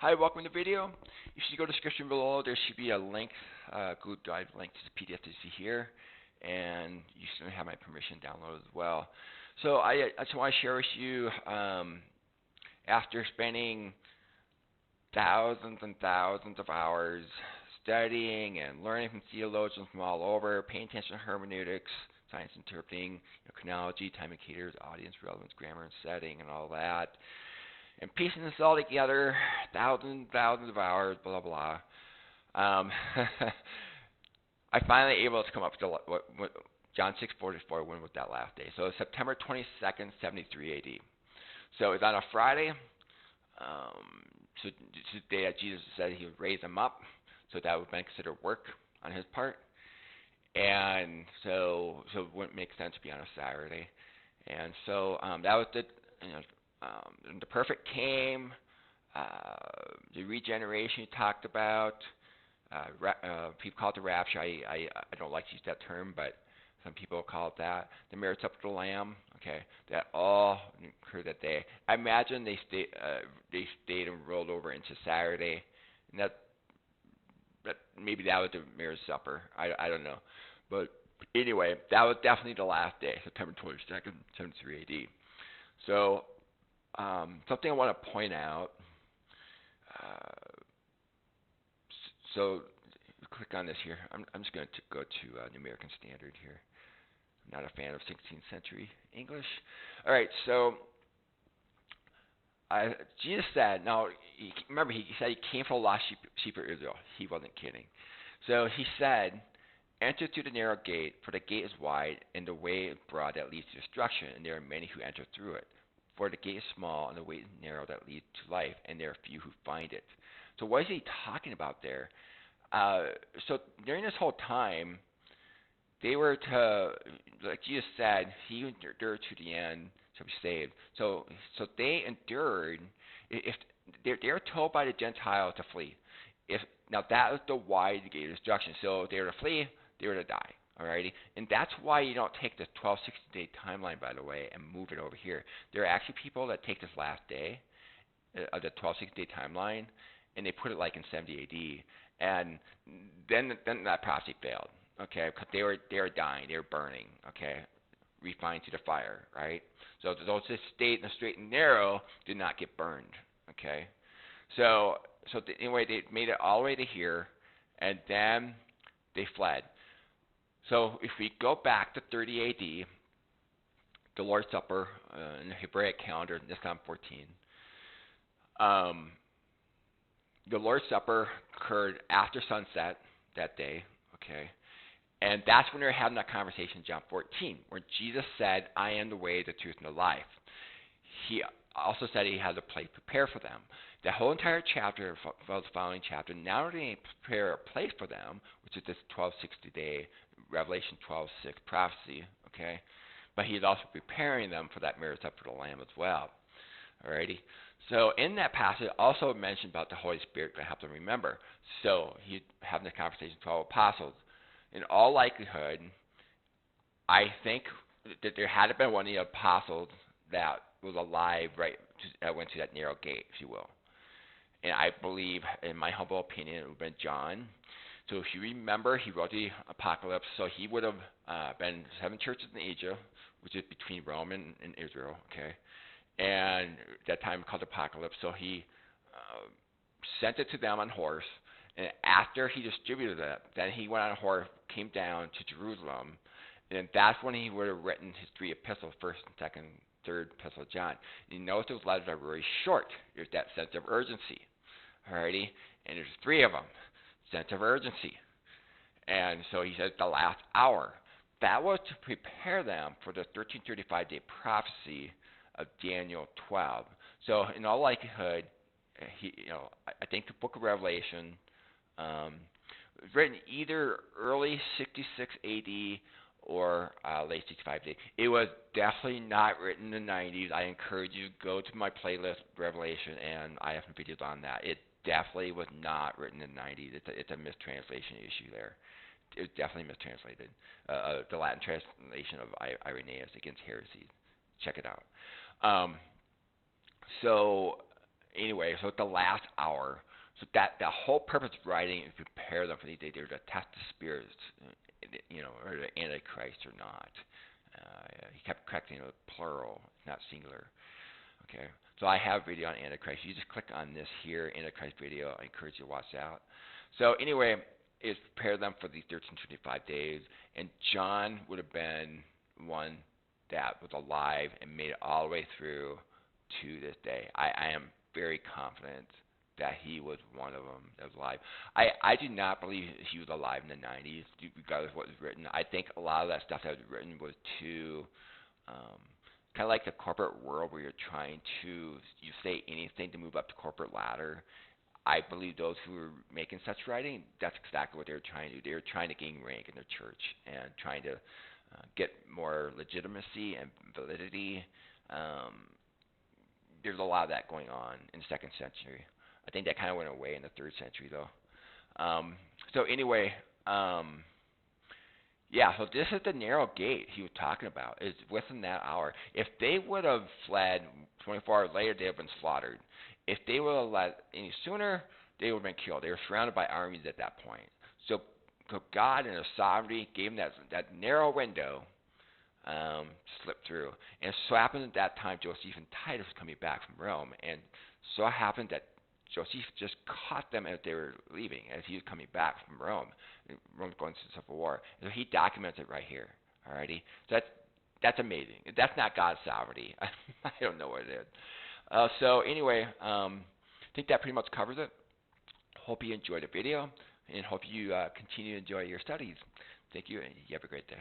Hi, welcome to the video. You should go to the description below. There should be a link, Google Drive link to the PDF that you see here, and you should have my permission downloaded as well. So I just want to share with you, after spending thousands and thousands of hours studying and learning from theologians from all over, paying attention to hermeneutics, science interpreting, chronology, time indicators, audience relevance, grammar and setting, and all that, and piecing this all together, thousands of hours, blah blah. Um, I finally able to come up with what John 6:44. When was that last day? So it's September 22nd, 73 A.D. So it's on a Friday. So it's the day that Jesus said He would raise him up. So that would be considered work on His part, and so it wouldn't make sense to be on a Saturday. And so that was you know, the perfect came, the regeneration you talked about. People call it the rapture. I don't like to use that term, but some people call it that. The marriage supper of the Lamb. Okay, that all occurred that day. I imagine they stayed and rolled over into Saturday, and that maybe that was the marriage supper. I don't know, but anyway, that was definitely the last day, September 22nd, 73 A.D. So something I want to point out. Uh, so click on this here. I'm just going to go to the American Standard here. I'm not a fan of 16th century English. All right, so Jesus said, now remember he said he came for the lost sheep of Israel. He wasn't kidding. So he said, enter through the narrow gate, for the gate is wide and the way is broad that leads to destruction, and there are many who enter through it. For the gate is small and the way is narrow that leads to life, and there are few who find it. So what is he talking about there? So during this whole time, they were to, like Jesus said, he who endured to the end shall be saved. So they endured. If they were told by the Gentiles to flee, if now that was the wide gate of destruction. So if they were to flee, they were to die. Alrighty, and that's why you don't take this 1260-day timeline, by the way, and move it over here. There are actually people that take this last day of the 1260-day timeline, and they put it like in 70 AD, and then that prophecy failed. Okay, because they were dying, they were burning. Okay, refined to the fire, right? So those that stayed in the straight and narrow did not get burned. Okay, so anyway, they made it all the way to here, and then they fled. So if we go back to 30 AD, the Lord's Supper in the Hebraic calendar, Nisan 14. The Lord's Supper occurred after sunset that day. Okay, and that's when they're having that conversation in John 14, where Jesus said, I am the way, the truth, and the life. He also said he has a place prepared for them. The whole entire chapter, the following chapter, not only prepare a place for them, which is this 1260-day Revelation 12:6 prophecy, okay, but he's also preparing them for that marriage supper of the Lamb as well. Alrighty. So in that passage, it also mentioned about the Holy Spirit to help them remember. So he's having the conversation with 12 apostles. In all likelihood, I think that there had been one of the apostles that was alive, right, that went to that narrow gate, if you will. And I believe, in my humble opinion, it would have been John. So if you remember, he wrote the Apocalypse, so he would have been 7 churches in Asia, which is between Rome and Israel, okay? And that time called Apocalypse, so he sent it to them on horse, and after he distributed it, then he went on a horse, came down to Jerusalem, and that's when he would have written his 3 epistles, 1st and 2nd, 3rd epistle of John. And you notice those letters are very short. There's that sense of urgency, alrighty? And there's 3 of them, sense of urgency. And so he says the last hour. That was to prepare them for the 1335-day prophecy of Daniel 12. So in all likelihood, I think the book of Revelation was written either early 66 AD or late 65 AD. It was definitely not written in the 90s. I encourage you to go to my playlist, Revelation, and I have some videos on that. It definitely was not written in the 90s. It's a mistranslation issue there. It was definitely mistranslated. The Latin translation of Irenaeus Against Heresies. Check it out. So anyway, anyway, so at the last hour, so that the whole purpose of writing is to prepare them for the day. They're to test the spirits, or the Antichrist or not. He kept correcting it, plural, not singular. Okay, so I have a video on Antichrist. You just click on this here, Antichrist video. I encourage you to watch that. So anyway, it's prepare them for these 1325 days, and John would have been one that was alive and made it all the way through to this day. I am very confident that he was one of them that was alive. I do not believe he was alive in the 90s, regardless of what was written. I think a lot of that stuff that was written was too kind of like the corporate world where you're trying to you say anything to move up the corporate ladder. I believe those who were making such writing, that's exactly what they were trying to do. They were trying to gain rank in their church and trying to get more legitimacy and validity. There's a lot of that going on in the second century. I think that kind of went away in the third century, though. So anyway, yeah, so this is the narrow gate he was talking about, is within that hour. If they would have fled 24 hours later, they would have been slaughtered. If they would have led any sooner, they would have been killed. They were surrounded by armies at that point. So God in His sovereignty gave them that narrow window to slip through. And so happened at that time, Josephus and Titus were coming back from Rome, and so it happened that Josephus just caught them as they were leaving, as he was coming back from Rome. Rome was going through the Civil War. So he documents it right here. Alrighty, so that's amazing. That's not God's sovereignty. I don't know what it is. So anyway, I think that pretty much covers it. Hope you enjoyed the video, and hope you continue to enjoy your studies. Thank you, and you have a great day.